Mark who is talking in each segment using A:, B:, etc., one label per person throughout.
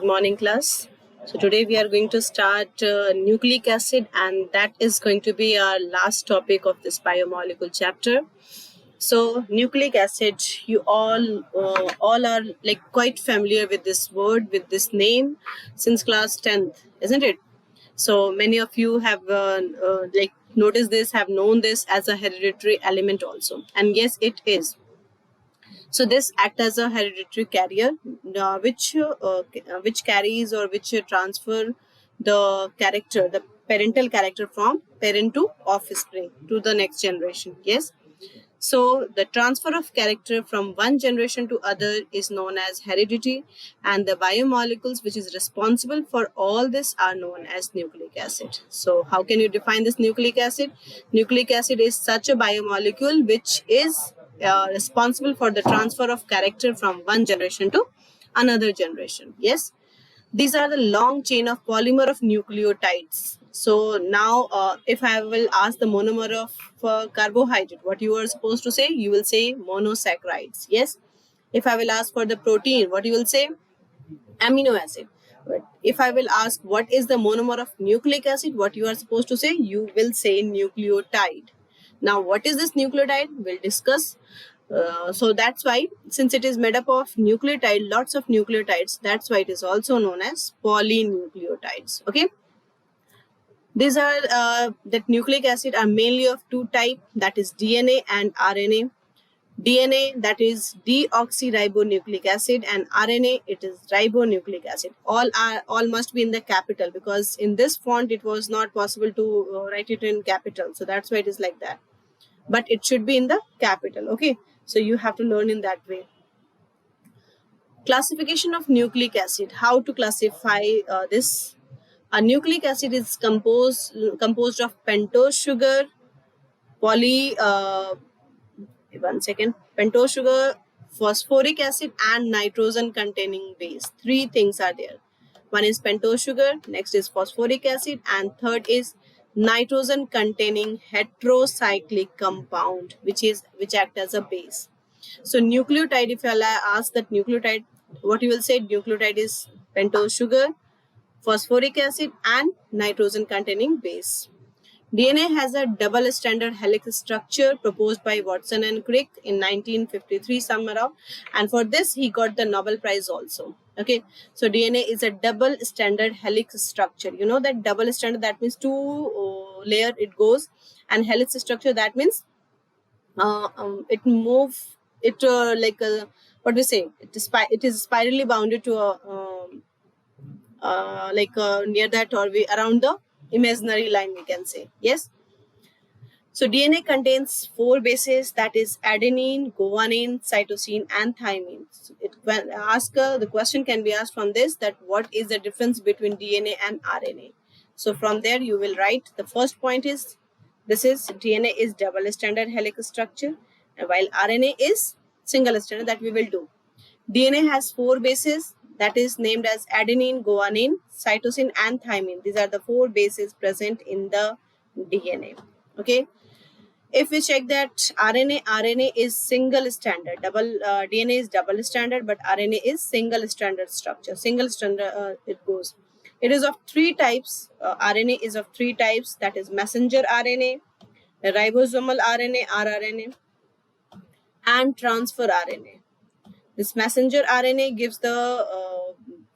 A: Good morning, class. So today we are going to start nucleic acid, and that is going to be our last topic of this biomolecule chapter. So nucleic acid, you all are like quite familiar with this word, with this name since class 10th, isn't it? So many of you have like noticed this, have known this as a hereditary element also, and yes, it is. So this act as a hereditary carrier, which carries or which transfer the character, the parental character from parent to offspring to the next generation. Yes. So the transfer of character from one generation to other is known as heredity, and the biomolecules which is responsible for all this are known as nucleic acid. So how can you define this nucleic acid? Nucleic acid is such a biomolecule which is responsible for the transfer of character from one generation to another generation. Yes. These are the long chain of polymer of nucleotides. So now, if I will ask the monomer of carbohydrate, what you are supposed to say? You will say monosaccharides. Yes. If I will ask for the protein, what you will say? Amino acid. But if I will ask what is the monomer of nucleic acid, what you are supposed to say? You will say nucleotide. Now, what is this nucleotide? We'll discuss. So that's why, since it is made up of nucleotide, lots of nucleotides, that's why it is also known as polynucleotides. Okay. These are that nucleic acid are mainly of two type, that is DNA and RNA. DNA, that is deoxyribonucleic acid, and RNA, it is ribonucleic acid. All must be in the capital, because in this font it was not possible to write it in capital, so that's why it is like that. But it should be in the capital. Okay, so you have to learn in that way. Classification of nucleic acid. How to classify this? A nucleic acid is composed of pentose sugar, poly. One second. Pentose sugar, phosphoric acid, and nitrogen containing base. Three things are there. One is pentose sugar, next is phosphoric acid, and third is nitrogen containing heterocyclic compound, which act as a base. So nucleotide, if I ask that nucleotide, what you will say? Nucleotide is pentose sugar, phosphoric acid, and nitrogen containing base. DNA has a double stranded helix structure proposed by Watson and Crick in 1953 somewhere, and for this he got the Nobel Prize also. Okay, so DNA is a double stranded helix structure. You know that double stranded, that means two layer it goes, and helix structure, that means it move it like what we say, it is spirally bounded to a near that, or we around the imaginary line, we can say. Yes. So DNA contains 4 bases, that is adenine, guanine, cytosine, and thymine. So the question can be asked from this, that what is the difference between DNA and RNA? So from there you will write the first point is, this is DNA is double stranded helix structure, and while RNA is single stranded, that we will do. DNA has 4 bases, that is named as adenine, guanine, cytosine, and thymine. These are the 4 bases present in the DNA. Okay. If we check that RNA is single stranded, DNA is double stranded, but RNA is single stranded structure. Single stranded it goes. It is of 3 types. RNA is of 3 types, that is messenger RNA, ribosomal RNA, rRNA, and transfer RNA. This messenger RNA gives the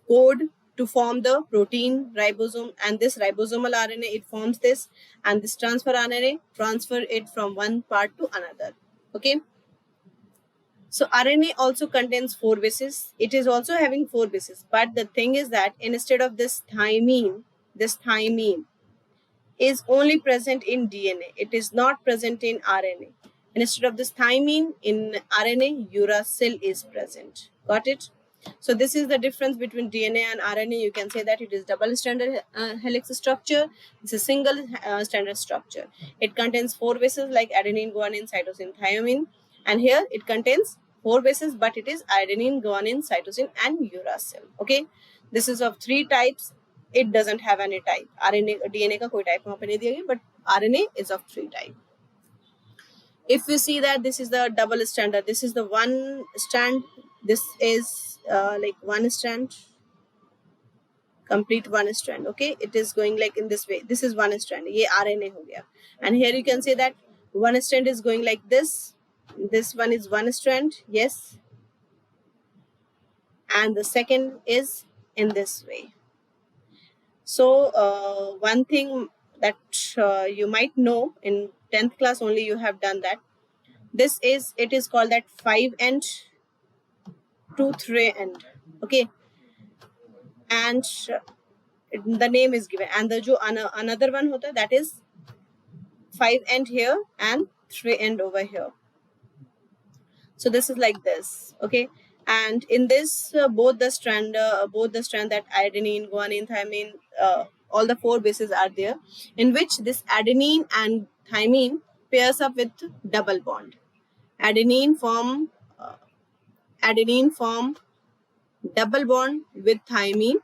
A: code to form the protein ribosome, and this ribosomal RNA, it forms this, and this transfer RNA transfer it from one part to another. Okay. So RNA also contains 4 bases. It is also having 4 bases, but the thing is that instead of this thymine is only present in DNA. It is not present in RNA. Instead of this thymine in RNA, uracil is present. Got it? So this is the difference between DNA and RNA. You can say that it is double stranded helix structure. It's a single stranded structure. It contains 4 bases like adenine, guanine, cytosine, thymine. And here it contains 4 bases, but it is adenine, guanine, cytosine, and uracil. Okay. This is of 3 types. It doesn't have any type. DNA का कोई type वहाँ पे नहीं दिया गया, but RNA is of 3 type. If we see that this is the double strand, this is the one strand, this is like one strand, complete one strand. Okay, it is going like in this way. This is one strand, ye RNA ho gaya. And here you can say that one strand is going like this one is one strand, yes, and the second is in this way. So one thing that you might know, in 10th class only you have done that. It is called that 5 end to 3 end. Okay, and the name is given, and the another one hota, that is 5 end here and 3 end over here. So this is like this. Okay, and in this both the strand that adenine, guanine, thymine, all the 4 bases are there, in which this adenine and thymine pairs up with double bond. Adenine form double bond with thymine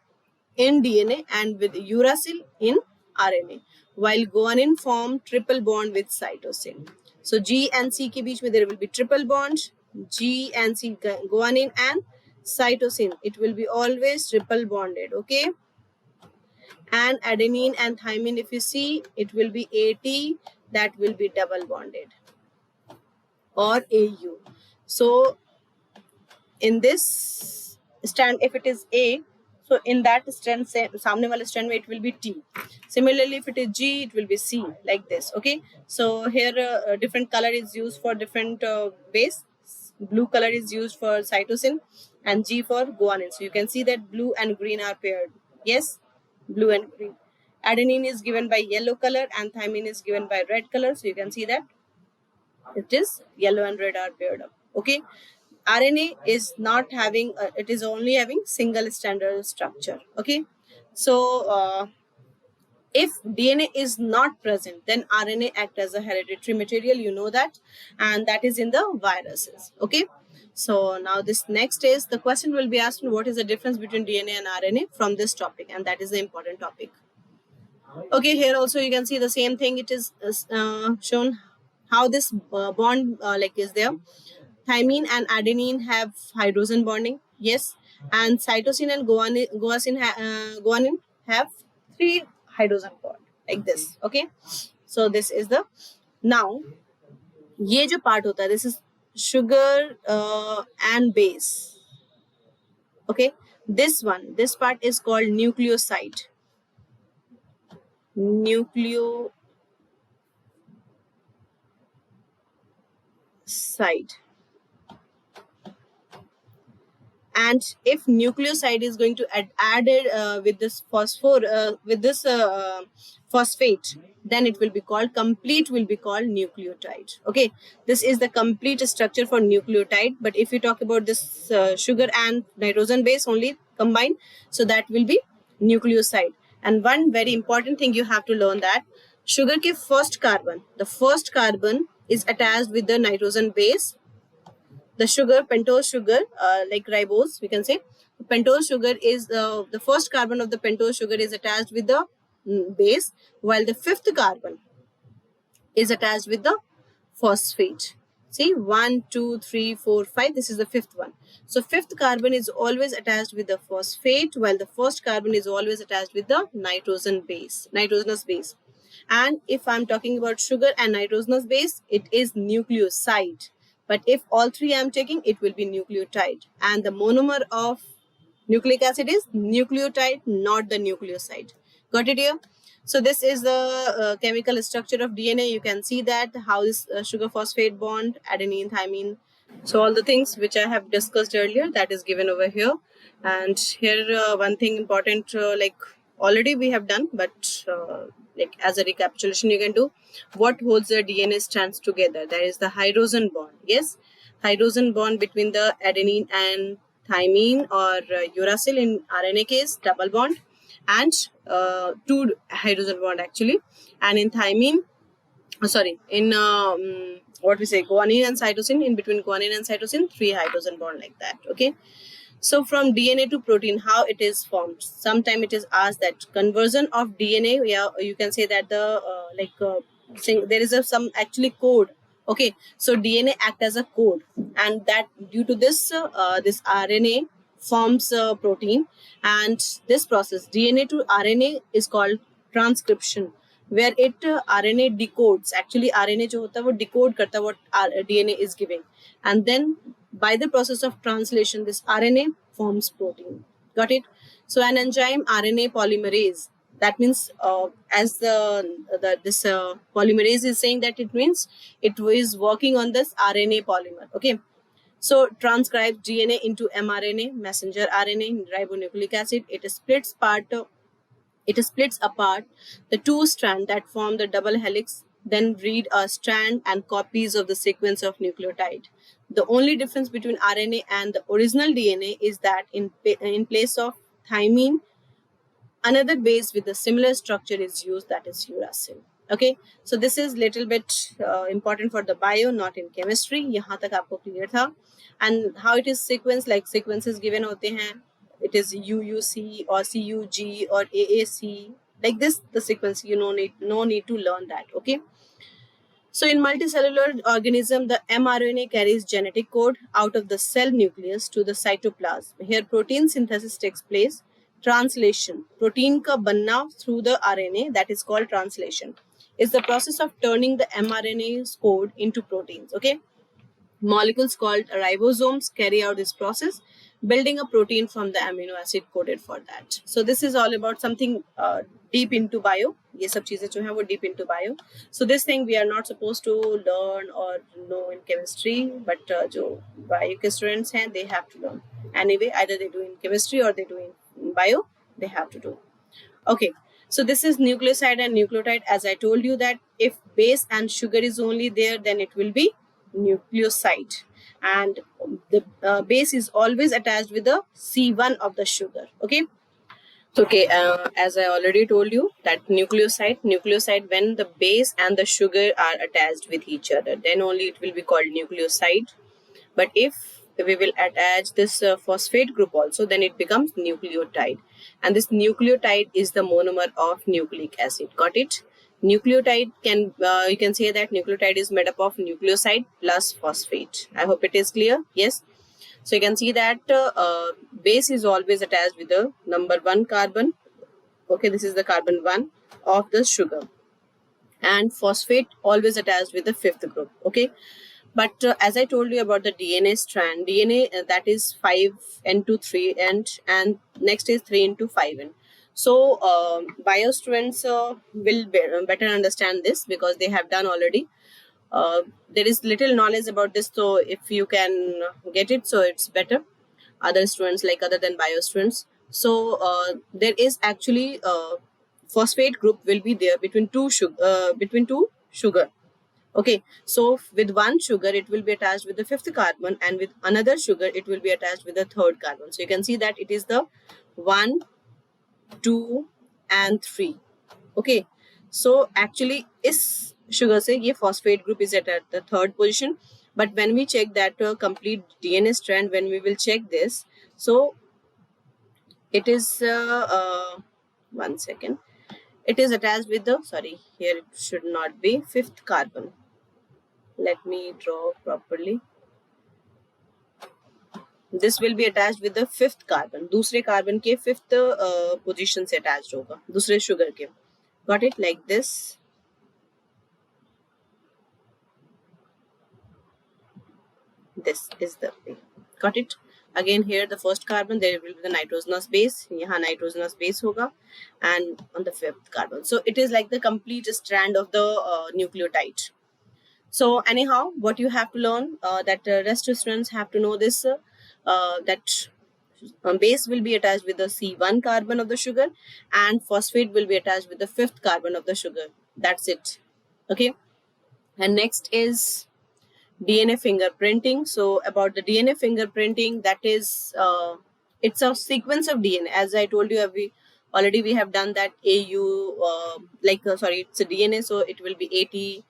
A: in DNA and with uracil in RNA, while guanine form triple bond with cytosine. So G and C के बीच में there will be triple bond. G and C, guanine and cytosine, it will be always triple bonded. Okay, and adenine and thymine, if you see, it will be AT, that will be double bonded, or AU. So in this strand, if it is A, so in that strand, samne wale strand mein it will be T. Similarly, if it is G, it will be C, like this. Okay, so here different color is used for different base. Blue color is used for cytosine and G for guanine. So you can see that blue and green are paired. Yes, blue and green. Adenine is given by yellow color and thymine is given by red color. So you can see that it is yellow and red are paired up. Okay, RNA is not having, it is only having single stranded structure. Okay, so if DNA is not present, then RNA act as a hereditary material, you know that, and that is in the viruses. Okay, so now this next is, the question will be asked, what is the difference between DNA and RNA from this topic, and that is the important topic. Okay, here also you can see the same thing. It is shown how this bond like is there. Thymine and adenine have hydrogen bonding, yes, and cytosine and guanine have 3 hydrogen bond, like this. Okay, so this is the, now ये जो part होता है, this is sugar and base. Okay, this part is called nucleoside. And if nucleoside is going to added with this phosphate, then it will be called nucleotide. Okay, this is the complete structure for nucleotide. But if you talk about this sugar and nitrogen base only combined, so that will be nucleoside. And one very important thing you have to learn, that sugar ke the first carbon is attached with the nitrogen base. The sugar, pentose sugar, like ribose, we can say, pentose sugar is the first carbon of the pentose sugar is attached with the base, while the 5th carbon is attached with the phosphate. See, 1, 2, 3, 4, 5. This is the 5th one. So 5th carbon is always attached with the phosphate, while the first carbon is always attached with the nitrogenous base. And if I'm talking about sugar and nitrogenous base, it is nucleoside. But if all 3 I am taking, it will be nucleotide. And the monomer of nucleic acid is nucleotide, not the nucleoside. Got it here? So this is the chemical structure of DNA. You can see that how is sugar phosphate bond, adenine, thymine. So all the things which I have discussed earlier, that is given over here. And here one thing important, like already we have done, but like as a recapitulation you can do, what holds the DNA strands together? That is the hydrogen bond. Yes, hydrogen bond between the adenine and thymine, or uracil in RNA case, double bond, and 2 hydrogen bond actually. And in thymine, in what we say, guanine and cytosine, in between guanine and cytosine, 3 hydrogen bond, like that. Okay, so from DNA to protein, how it is formed? Sometime it is asked that conversion of DNA, yeah, you can say that the there is some actually code. Okay, so DNA act as a code, and that due to this this RNA forms a protein, and this process DNA to RNA is called transcription, where it RNA decodes. Actually RNA जो होता है वो decode करता है what DNA is giving, and then by the process of translation this RNA forms protein. Got it? So an enzyme RNA polymerase, that means as this polymerase is saying that, it means it is working on this RNA polymer. Okay, so transcribes DNA into mRNA, messenger RNA, ribonucleic acid. It splits apart the two strands that form the double helix, then read a strand and copies of the sequence of nucleotide. The only difference between RNA and the original DNA is that in place of thymine, another base with a similar structure is used, that is uracil. Okay, so this is little bit important for the bio, not in chemistry. यहाँ तक आपको clear था. And how it is sequenced, like sequences given होते हैं, it is UUC or CUG or AAC, like this the sequence. You no need to learn that. Okay, so in multicellular organism, the mRNA carries genetic code out of the cell nucleus to the cytoplasm. Here protein synthesis takes place. Translation, protein का बनना through the RNA, that is called translation, is the process of turning the mRNA's code into proteins. Okay, molecules called ribosomes carry out this process, building a protein from the amino acid coded for that. So this is all about something deep into bio. ये सब चीजें जो हैं वो deep into bio. So this thing we are not supposed to learn or know in chemistry, but जो bio के students हैं, they have to learn. Anyway, either they do in chemistry or they do in bio, they have to do. Okay, so this is nucleoside and nucleotide. As I told you that if base and sugar is only there, then it will be nucleoside, and the base is always attached with the C1 of the sugar. Okay, okay, as I already told you that nucleoside, when the base and the sugar are attached with each other, then only it will be called nucleoside. But if we will attach this phosphate group also, then it becomes nucleotide, and this nucleotide is the monomer of nucleic acid. Got it? Nucleotide can you can say that nucleotide is made up of nucleoside plus phosphate. I hope it is clear. Yes, so you can see that base is always attached with the number 1 carbon. Okay, this is the carbon 1 of the sugar, and phosphate always attached with the 5th group. Okay, but as I told you about the DNA strand, DNA that is 5n to 3n, and next is 3n to 5n. So bio students will better understand this because they have done already. There is little knowledge about this, so if you can get it, so it's better. Other students, like other than bio students, so there is actually phosphate group will be there between two sugar. Okay, so with one sugar it will be attached with the 5th carbon, and with another sugar it will be attached with the 3rd carbon. So you can see that it is the 1, 2 and 3. Okay, so actually इस sugar से ये phosphate group is at the 3rd position, but when we check that complete DNA strand, when we will check this, so it is 1 second, it is attached with the, sorry, here it should not be 5th carbon. Let me draw properly. This will be attached with the 5th carbon. दूसरे carbon के 5th position से attached होगा दूसरे sugar के. Got it? Like this. This is the way. Got it? Again here the 1st carbon, there will be the nitrogenous base. यहाँ nitrogenous base होगा, and on the 5th carbon. So it is like the complete strand of the nucleotide. So anyhow, what you have to learn, that rest students have to know this, that base will be attached with the C1 carbon of the sugar, and phosphate will be attached with the 5th carbon of the sugar. That's it. Okay, and next is DNA fingerprinting. So about the DNA fingerprinting, that is it's a sequence of DNA. As I told you, we have done that AU it's a DNA, so it will be AT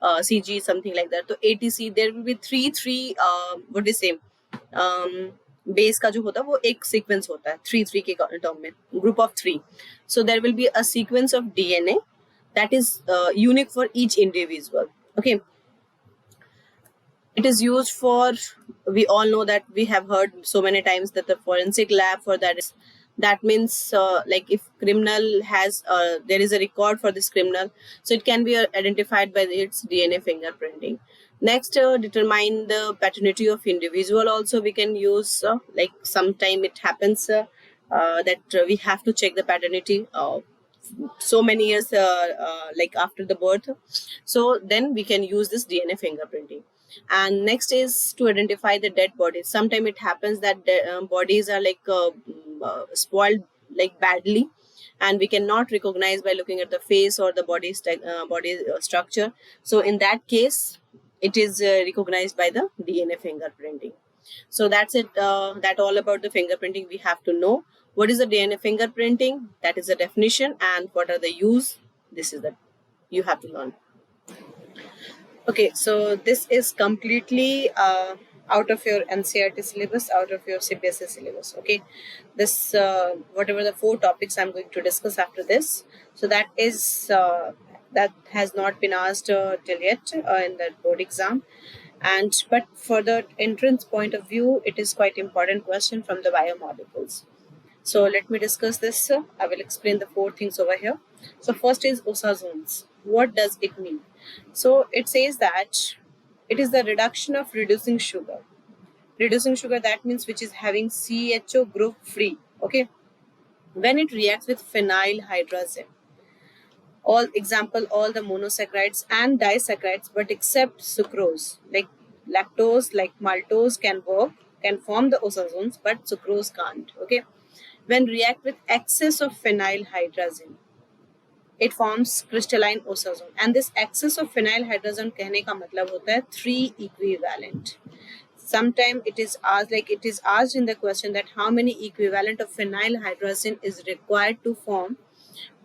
A: CG, something like that. So ATC, there will be three what is same base का जो होता है वो एक sequence होता है 3 के term में, group of 3. So there will be a sequence of DNA that is unique for each individual. Okay, It is used for, we all know that we have heard so many times that the forensic lab for that is, that means like if criminal has there is a record for this criminal, so it can be identified by its DNA fingerprinting. Next, determine the paternity of individual. Also we can use like sometime it happens that we have to check the paternity so many years like after the birth, so then we can use this DNA fingerprinting. And next is to identify the dead bodies. Sometimes it happens that the bodies are like spoiled like badly, and we cannot recognize by looking at the face or the body structure. So in that case it is recognized by the DNA fingerprinting. So that's it. That all about the fingerprinting we have to know. What is the DNA fingerprinting? That is the definition. And what are the use? This is the you have to learn. Okay, so this is completely out of your NCERT syllabus, out of your CBSE syllabus. Okay, this whatever the 4 topics I'm going to discuss after this. So that is that has not been asked till yet in the board exam, and but for the entrance point of view, it is quite important question from the biomolecules. So let me discuss this. I will explain the 4 things over here. So first is osazones. What does it mean? So it says that it is the reduction of reducing sugar. Reducing sugar, that means which is having CHO group free. Okay. When it reacts with phenylhydrazine. All the monosaccharides and disaccharides, but except sucrose, like lactose, like maltose can form the osazones, but sucrose can't. Okay. When react with excess of phenylhydrazine, it forms crystalline osazone. And this excess of phenylhydrazine कहने का मतलब होता है 3 equivalent. Sometime it is asked in the question that how many equivalent of phenylhydrazine is required to form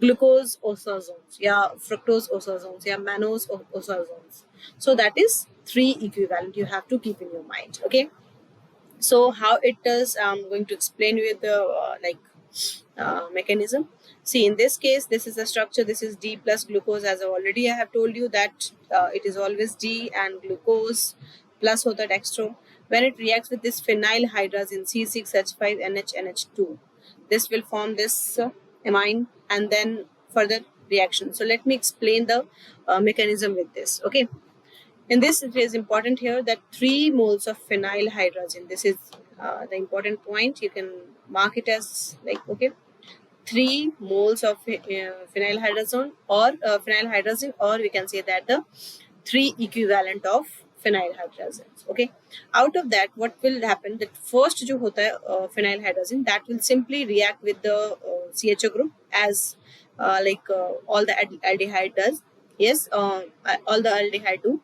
A: glucose osazones, या fructose osazones, या mannose osazones. So that is 3 equivalent. You have to keep in your mind. Okay. So how it does, I'm going to explain with the mechanism. See, in this case, this is the structure. This is D plus glucose. As I have told you that it is always D and glucose plus hota dextro. When it reacts with this phenylhydrazine C6H5NH2, this will form this amine and then further reaction. So let me explain the mechanism with this. Okay. In this, it is important here that 3 moles of phenylhydrazine. This is the important point. You can mark it as like, okay, 3 moles of phenylhydrazine, or we can say that the 3 equivalent of phenylhydrazine. Okay, out of that, what will happen? That first जो होता है phenylhydrazine, that will simply react with the CHO group as all the aldehyde does. Yes, all the aldehyde do.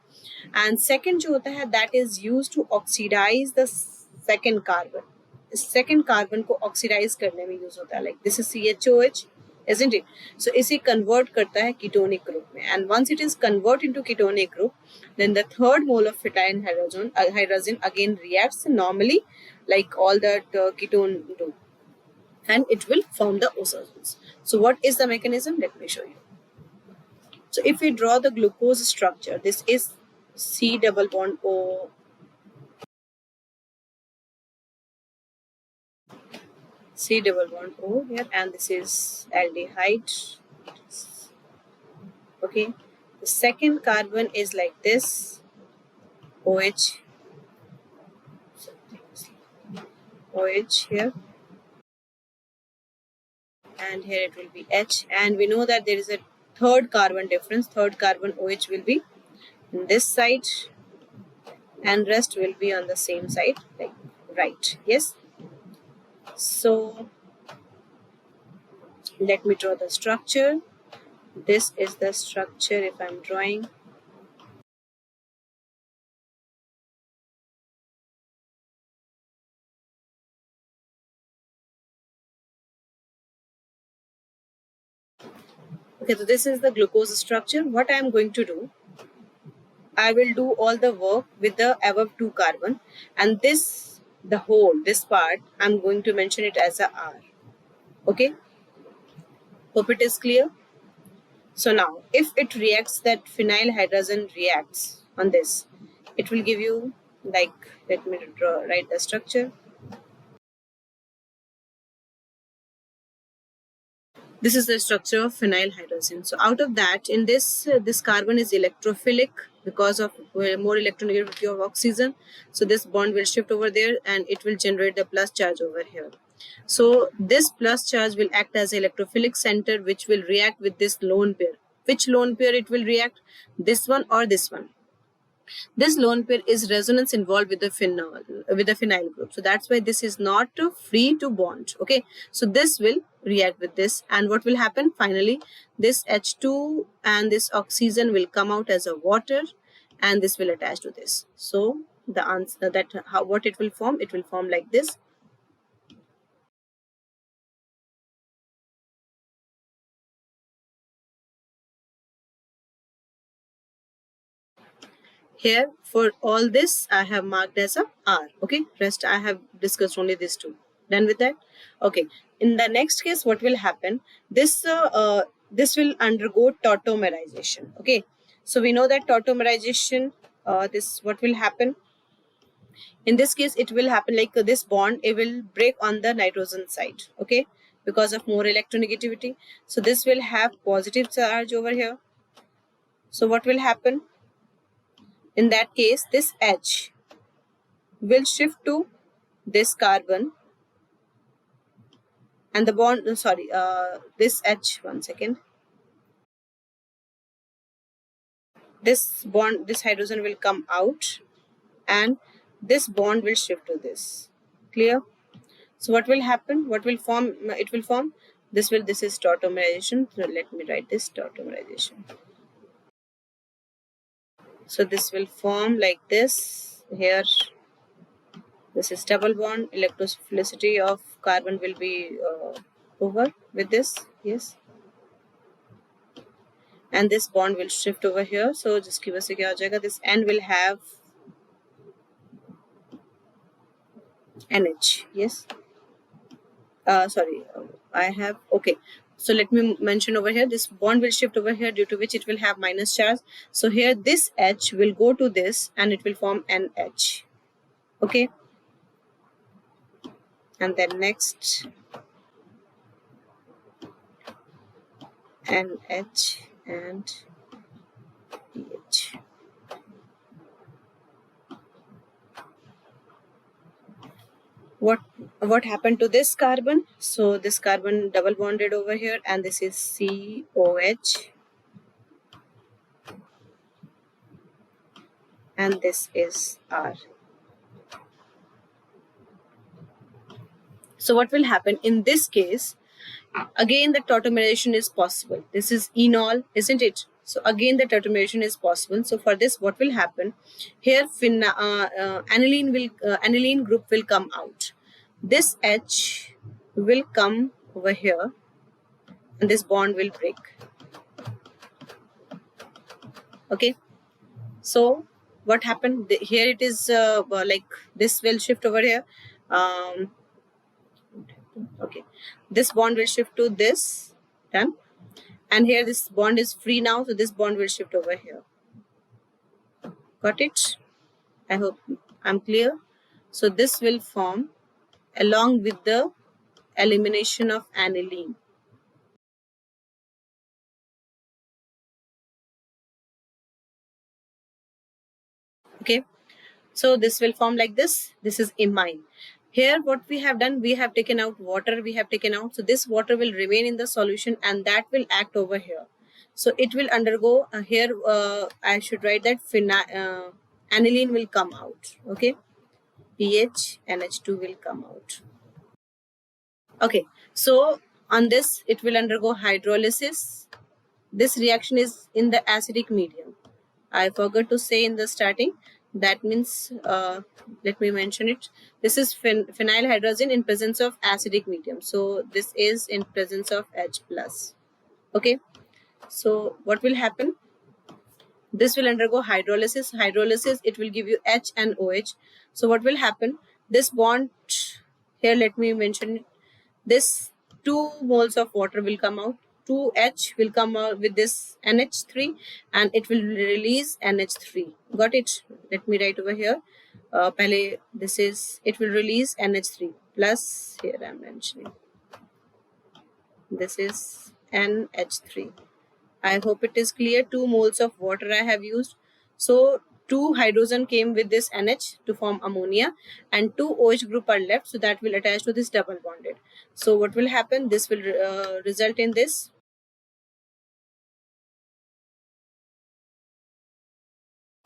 A: And second जो होता है, that is used to oxidize the second carbon. Second carbon को oxidize करने में use होता है. Like this is CHOH, isn't it? So इसे convert करता है ketonic group में. And once it is converted into ketonic group, then the third mole of hydrazine again reacts normally like all that ketone do, and it will form the osazones. So what is the mechanism? Let me show you. So if we draw the glucose structure, this is C double bond O. C double bond O here, and this is aldehyde. Okay, the second carbon is like this, OH, OH here, and here it will be H. And we know that there is a third carbon difference. Third carbon OH will be on this side, and rest will be on the same side, like right. Yes. So let me draw the structure. This is the structure if I'm drawing. Okay, so this is the glucose structure. What I am going to do, I will do all the work with the above 2 carbon, and this, the whole, this part, I'm going to mention it as a R. Okay, hope it is clear. So now, if it reacts, that phenylhydrazine reacts on this, it will give you like, let me write the structure. This is the structure of phenyl hydrazine. So out of that, in this carbon is electrophilic because of more electronegativity of oxygen. So this bond will shift over there and it will generate the plus charge over here. So this plus charge will act as electrophilic center, which will react with this lone pair. Which lone pair it will react? This one or this one? This lone pair is resonance involved with the phenyl group. So that's why this is not free to bond. Okay. So this will react with this, and what will happen? Finally, this H2 and this oxygen will come out as a water, and this will attach to this. So the answer that what it will form? It will form like this. Here for all this I have marked as a R. Okay, rest I have discussed only these two. Done with that? Okay. In the next case, what will happen? This will undergo tautomerization. Okay, so we know that tautomerization. This what will happen? In this case, it will happen like this bond. It will break on the nitrogen side. Okay, because of more electronegativity. So this will have positive charge over here. So what will happen? In that case, this H will shift to this carbon, and the bond, sorry, this H, one second, this bond, this hydrogen will come out, and this bond will shift to this. Clear? So what will happen? What will form? It will form this is tautomerization. So let me write this tautomerization. So this will form like this. Here this is double bond. Electrophilicity of carbon will be over with this. Yes. And this bond will shift over here. So just give us a kya ho jayega. This N will have NH. Yes. Sorry, I have, okay. So let me mention over here, this bond will shift over here, due to which it will have minus charge. So here this H will go to this and it will form NH. Okay. And then next NH and PH. What happened to this carbon? So this carbon double bonded over here, and this is COH, and this is R. So what will happen in this case? Again, the tautomerization is possible. This is enol, isn't it? So again, the tautomerization is possible. So for this, what will happen? Here, aniline group will come out. This H will come over here, and this bond will break. Okay. So what happened? Here it is like this will shift over here. Okay, this bond will shift to this. Done. And here this bond is free now, so this bond will shift over here. Got it? I hope I'm clear. So this will form along with the elimination of aniline. Okay, so this will form like this. This is imine. Here what we have done, we have taken out water, so this water will remain in the solution and that will act over here. So it will undergo here I should write that aniline will come out. Okay, pH NH2 will come out. Okay, so on this it will undergo hydrolysis. This reaction is in the acidic medium. I forgot to say in the starting. That means, let me mention it. This is phenyl hydrazine in presence of acidic medium. So this is in presence of H plus. Okay. So what will happen? This will undergo hydrolysis. Hydrolysis, it will give you H and OH. So what will happen? This bond, here let me mention it. This 2 moles of water will come out. 2H will come out with this NH3 and it will release NH3. Got it? Let me write over here. pehle this is, it will release NH3 plus, here I'm mentioning this is NH3. I hope it is clear. 2 moles of water I have used. So 2 hydrogen came with this NH to form ammonia, and 2 OH group are left, so that will attach to this double bonded. So what will happen? This will result in this.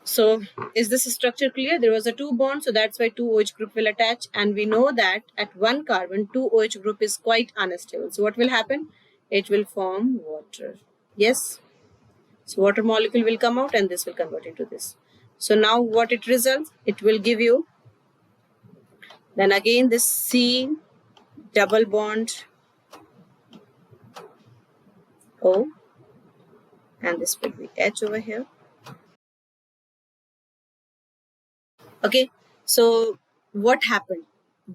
A: So is this structure clear? There was a 2 bond, so that's why 2 OH group will attach, and we know that at 1 carbon 2 OH group is quite unstable. So what will happen? It will form water. Yes. So water molecule will come out and this will convert into this. So now what it results? It will give you, then again this C double bond O, and this will be H over here. Okay, so what happened?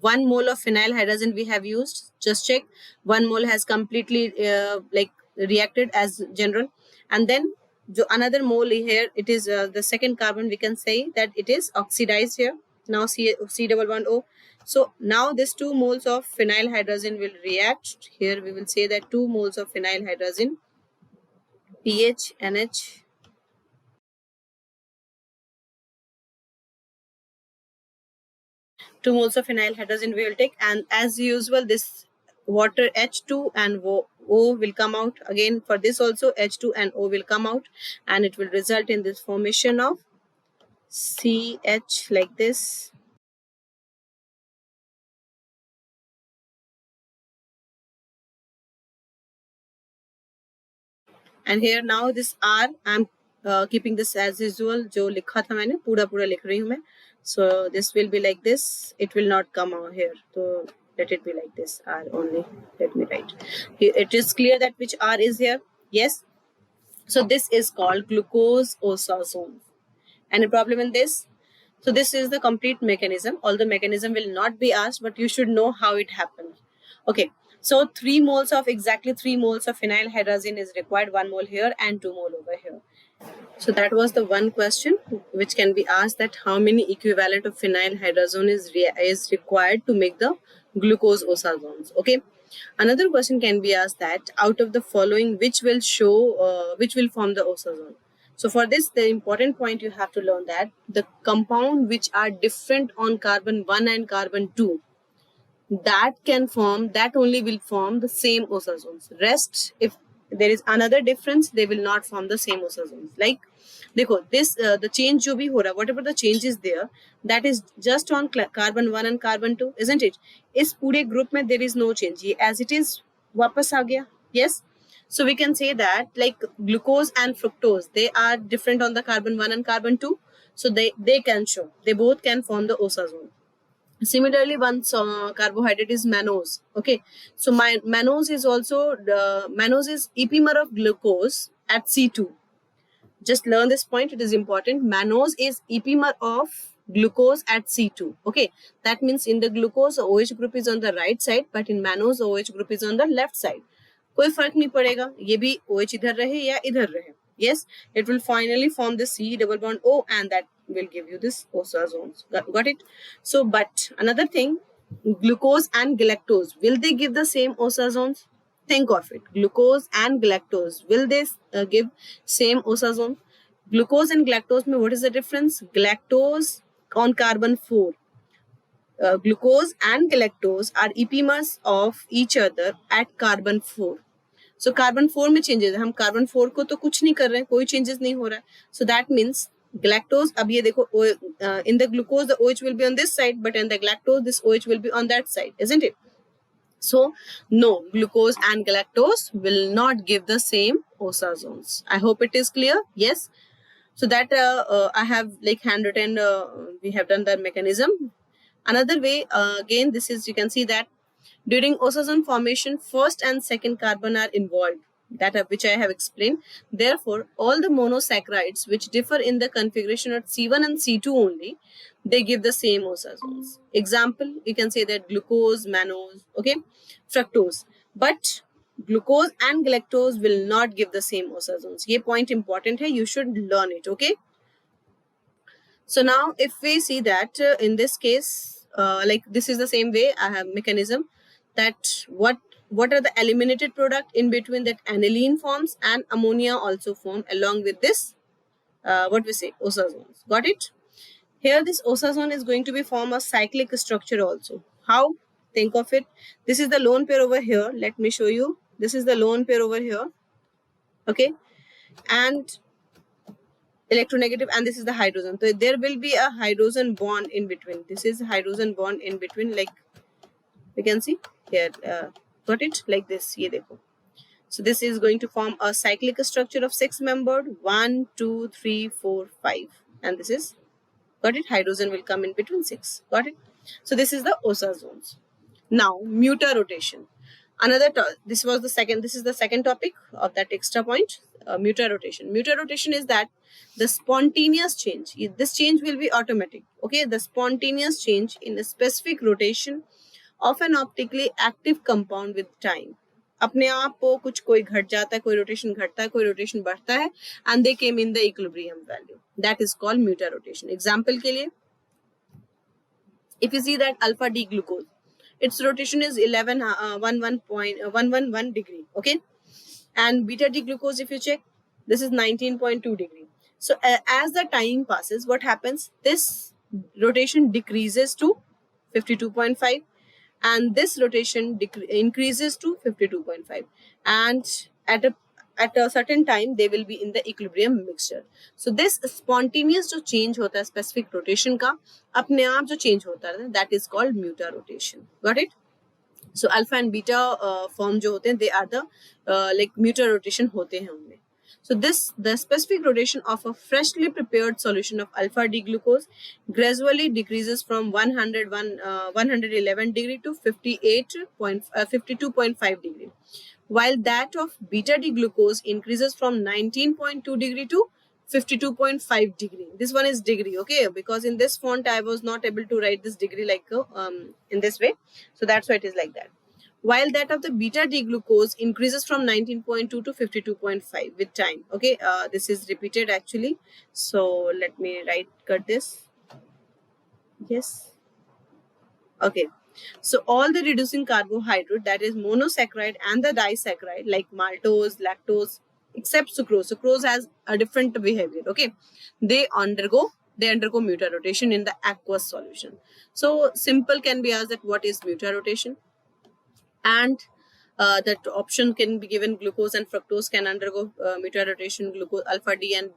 A: 1 mole of phenyl hydrogen we have used. Just check. 1 mole has completely reacted as general, and then another mole here, it is the second carbon, we can say that it is oxidized here. Now C double bond O. So now this 2 moles of phenyl hydrogen will react. Here we will say that 2 moles of phenyl hydrogen, PH NH, 2 moles of phenyl hydrogen we will take, and as usual this water H2 and O will come out. Again for this also H2 and O will come out, and it will result in this formation of CH like this. And here now this R, I'm keeping this as usual, जो लिखा था मैंने पूरा पूरा लिख रही हूँ मैं. So this will be like this. It will not come out here. So let it be like this. R only. Let me write. It is clear that which R is here. Yes. So this is called glucose osazone. Any problem in this? So this is the complete mechanism. Although mechanism will not be asked, but you should know how it happens. Okay. So 3 moles of, exactly 3 moles of phenyl hydrazine is required. 1 mole here and 2 mole over here. So that was the one question which can be asked, that how many equivalent of phenyl hydrazone is required to make the glucose osazones. Okay. Another question can be asked that out of the following, which will show which will form the osazone. So for this, the important point you have to learn that the compound which are different on carbon 1 and carbon 2, that can form, that only will form the same osazones. Rest, if there is another difference, they will not form the same osazones. Like देखो this the change जो भी हो रहा, whatever the change is there, that is just on carbon 1 and carbon 2, isn't it? इस पूरे group में there is no change, ये as it is वापस आ गया. Yes. So we can say that like glucose and fructose, they are different on the carbon 1 and carbon 2, so they can show, they both can form the osazone. Similarly, one carbohydrate is mannose. Okay, so my mannose is also mannose is epimer of glucose at C2. Just learn this point, it is important. Mannose is epimer of glucose at C2. Okay, that means in the glucose OH group is on the right side, but in mannose OH group is on the left side. कोई फर्क नहीं पड़ेगा, ये भी OH इधर रहे या इधर रहे. Yes, it will finally form the C double bond O, and that will give you this osazones. Got it? So, but another thing, glucose and galactose, will they give the same osazones? Think of it. Glucose and galactose, will they give same osazone? Glucose and galactose, mein what is the difference? Galactose on carbon 4. Glucose and galactose are epimers of each other at carbon 4. So carbon 4 में changes है, हम carbon 4 को तो कुछ नहीं कर रहे हैं, कोई changes नहीं हो रहा है. So that means galactose, अब ये देखो in the glucose the OH will be on this side, but in the galactose this OH will be on that side, isn't it? So no, glucose and galactose will not give the same osazones. I hope it is clear. Yes. So that I have like handwritten, we have done the mechanism. Another way, again, this is, you can see that during osazone formation, first and second carbon are involved, that which I have explained. Therefore, all the monosaccharides which differ in the configuration at C1 and C2 only, they give the same osazones. Example, you can say that glucose, mannose, okay, fructose. But glucose and galactose will not give the same osazones. Ye point important hai, you should learn it, okay? So now if we see that in this case, like this is the same way I have mechanism that what are the eliminated product in between that aniline forms and ammonia also form along with this what we say osazones. Got it? Here this osazone is going to be form a cyclic structure also. How? Think of it. This is the lone pair over here. Let me show you. This is the lone pair over here. Okay. And electronegative, and this is the hydrogen. So there will be a hydrogen bond in between. This is hydrogen bond in between, like we can see here. Got it? Like this. Ye dekho. So this is going to form a cyclic structure of 6 membered 1, 2, 3, 4, 5. And this is, got it? Hydrogen will come in between 6. Got it? So this is the osazones. Now, mutarotation. This is the second topic of that extra point, mutarotation. Mutarotation is that the spontaneous change. This change will be automatic. Okay, the spontaneous change in a specific rotation of an optically active compound with time. अपने आप को कुछ कोई घट जाता है, कोई rotation घटता है, कोई रोटेशन बढ़ता है, and they came in the equilibrium value. That is called mutarotation. Example के लिए, if you see that alpha D glucose, its rotation is 111 degree. Okay, and beta D glucose, if you check, this is 19.2 degree. So as the time passes, what happens? This rotation decreases to 52.5, and this rotation increases to 52.5, and at a certain time they will be in the equilibrium mixture. So this spontaneous जो change होता है specific rotation का, अपने आप जो change होता है, that is called mutarotation. Got it? So alpha and beta form जो होते हैं, they are the like mutarotation होते हैं उनमें. So the specific rotation of a freshly prepared solution of alpha D glucose gradually decreases from 111 degree to 52.5 degree, while that of beta D glucose increases from 19.2 degree to 52.5 degree. This one is degree, okay, because in this font I was not able to write this degree like in this way, so that's why it is like that. While that of the beta D glucose increases from 19.2 to 52.5 with time. Okay, this is repeated actually, so let me cut this. Yes. Okay, so all the reducing carbohydrate, that is monosaccharide and the disaccharide like maltose, lactose, except sucrose. Sucrose has a different behavior. Okay, they undergo mutarotation in the aqueous solution. So simple can be asked that what is mutarotation, and that option can be given. Glucose and fructose can undergo mutarotation. Glucose alpha D and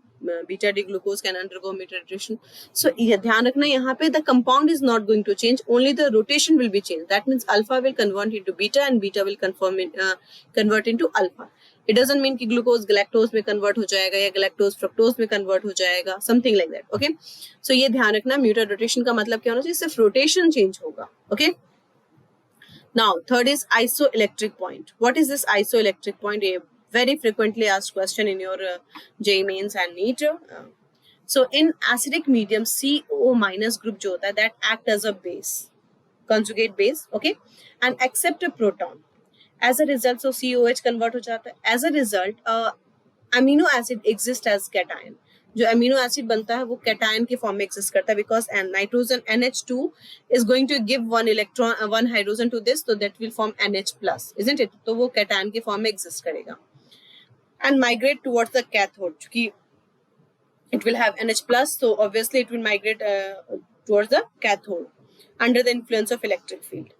A: beta D glucose can undergo mutarotation. So ध्यान रखना यहाँ पे the compound is not going to change, only the rotation will be changed. That means alpha will convert into beta and beta will convert into alpha. It doesn't mean कि glucose galactose में convert हो जाएगा या galactose fructose में convert हो जाएगा, something like that. Okay, so ये ध्यान रखना, mutarotation का मतलब क्या होना चाहिए? सिर्फ rotation change होगा. Okay. Now, third is isoelectric point. What is this isoelectric point? A very frequently asked question in your JEE Mains and NEET. So, in acidic medium, CO minus group जो होता है, that act as a base, conjugate base, okay, and accept a proton. As a result, so COH convert हो जाता है. As a result, amino acid exists as cation. जो amino acid बनता है वो कैटायन के फॉर्म में एक्सिस्ट करता है, because nitrogen NH2 is going to give one hydrogen to this, so that will form NH plus, isn't it? तो वो कैटायन के फॉर्म में एक्सिस्ट करेगा and migrate towards the cathode. क्योंकि it will have NH plus, so obviously it will migrate towards the cathode under the influence of electric field,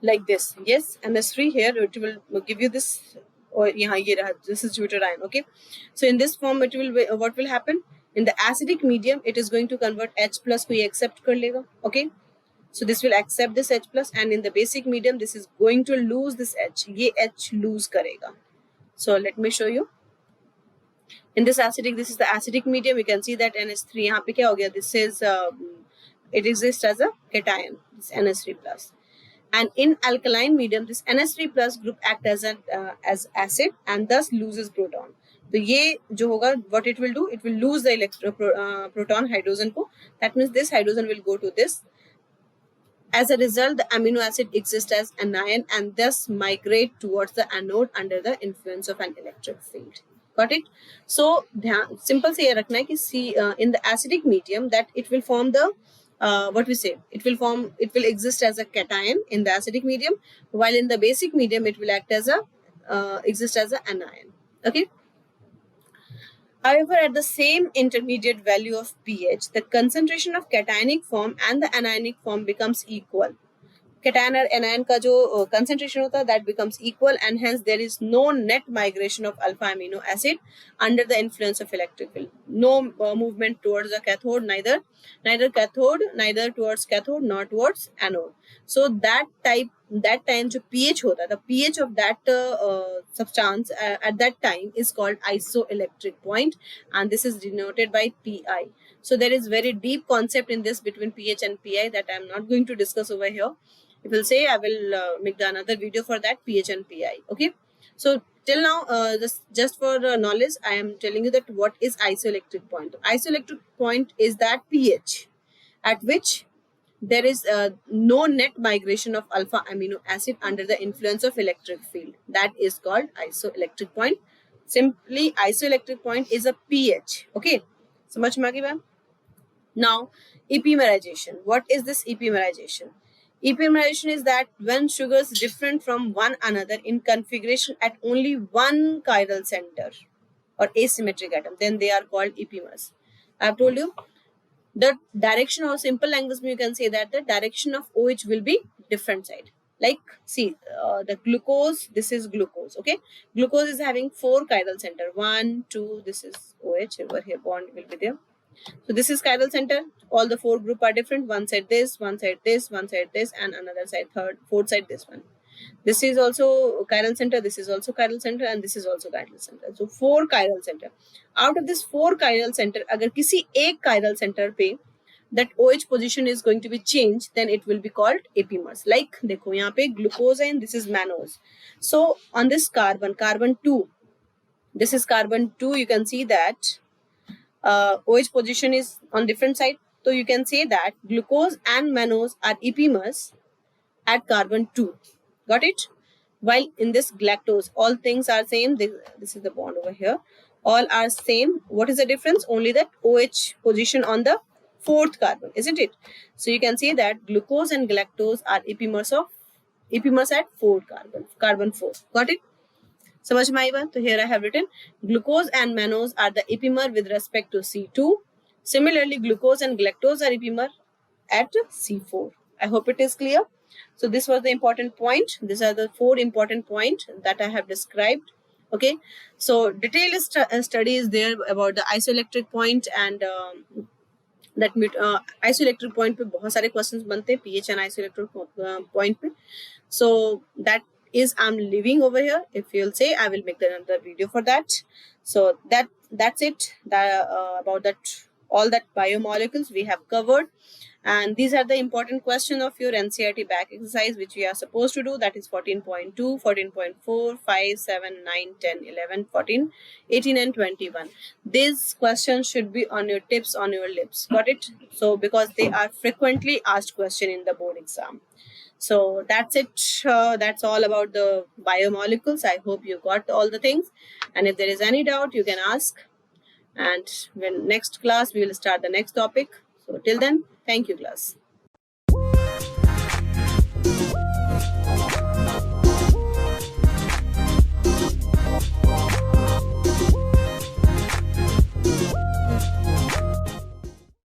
A: like this. Yes, NH3 here, it will give you this. Or this is deuterion. Okay, so in this form it will be, what will happen in the acidic medium? It is going to convert H plus को ये accept कर लेगा. Okay, so this will accept this H plus, and in the basic medium this is going to lose this H. ये H lose करेगा. So let me show you. In this acidic, this is the acidic medium. You can see that NH3 यहाँ पे क्या हो गया? This is it exists as a cation. This NH3 plus. And in alkaline medium, this NH3 plus group act as acid and thus loses proton. So ये जो होगा, what it will do? It will lose the proton hydrogen को. That means this hydrogen will go to this. As a result, the amino acid exists as anion and thus migrate towards the anode under the influence of an electric field. Got it? So simple से ये रखना है कि in the acidic medium that it will form the what we say, it will exist as a cation in the acidic medium, while in the basic medium it will act as a exist as an anion. Okay. However, at the same intermediate value of pH, the concentration of cationic form and the anionic form becomes equal. Cation और anion का जो concentration होता है that becomes equal, and hence there is no net migration of alpha amino acid under the influence of electric field. No movement towards the cathode, neither towards cathode nor towards anode. So that time जो pH होता है, the pH of that substance at that time is called isoelectric point, and this is denoted by Pi. So there is very deep concept in this between pH and Pi that I am not going to discuss over here. If you'll say, I will make another video for that, pH and Pi. Okay. So till now, just for knowledge, I am telling you that what is isoelectric point. Isoelectric point is that pH at which there is no net migration of alpha amino acid under the influence of electric field. That is called isoelectric point. Simply, isoelectric point is a pH. Okay. समझ में आ गई बात? Now, epimerization. What is this epimerization? Epimerization is that when sugars different from one another in configuration at only one chiral center or asymmetric atom, then they are called epimers. I have told you the direction, or simple language you can say that the direction of OH will be different side. Like see the glucose, this is glucose. Okay, glucose is having 4 chiral center, 1, 2, this is OH, over here bond will be there. So this is chiral center. All the 4 group are different. One side this, one side this, one side this, and another side fourth side this one. This is also chiral center. This is also chiral center, and this is also chiral center. So 4 chiral center. Out of this 4 chiral center, अगर किसी एक chiral center पे that OH position is going to be changed, then it will be called epimers. Like देखो यहाँ पे glucose and this is mannose. So on this carbon 2, this is carbon 2. You can see that OH position is on different side. So you can say that glucose and mannose are epimers at carbon 2. Got it? While in this galactose, all things are same. This is the bond over here. All are same. What is the difference? Only that OH position on the 4th carbon, isn't it? So you can say that glucose and galactose are epimers at 4 carbon 4. Got it? समझ में आई बात? So here I have written glucose and mannose are the epimer with respect to C2. Similarly, glucose and galactose are epimer at C4. I hope it is clear. So this was the important point. These are the 4 important points that I have described. Okay. So detailed study is there about the isoelectric point, and that isoelectric point पे बहुत सारे questions बनते हैं pH and isoelectric point पे. So that is I'm leaving over here. If you'll say, I will make another video for that. So that's it. About that, all that biomolecules we have covered. And these are the important questions of your NCERT back exercise, which we are supposed to do. That is 14.2, 14.4, 5, 7, 9, 10, 11, 14, 18, and 21. These questions should be on your tips, on your lips. Got it? So because they are frequently asked question in the board exam. So that's it. That's all about the biomolecules. I hope you got all the things. And if there is any doubt, you can ask. And when next class, we will start the next topic. So till then, thank you, class.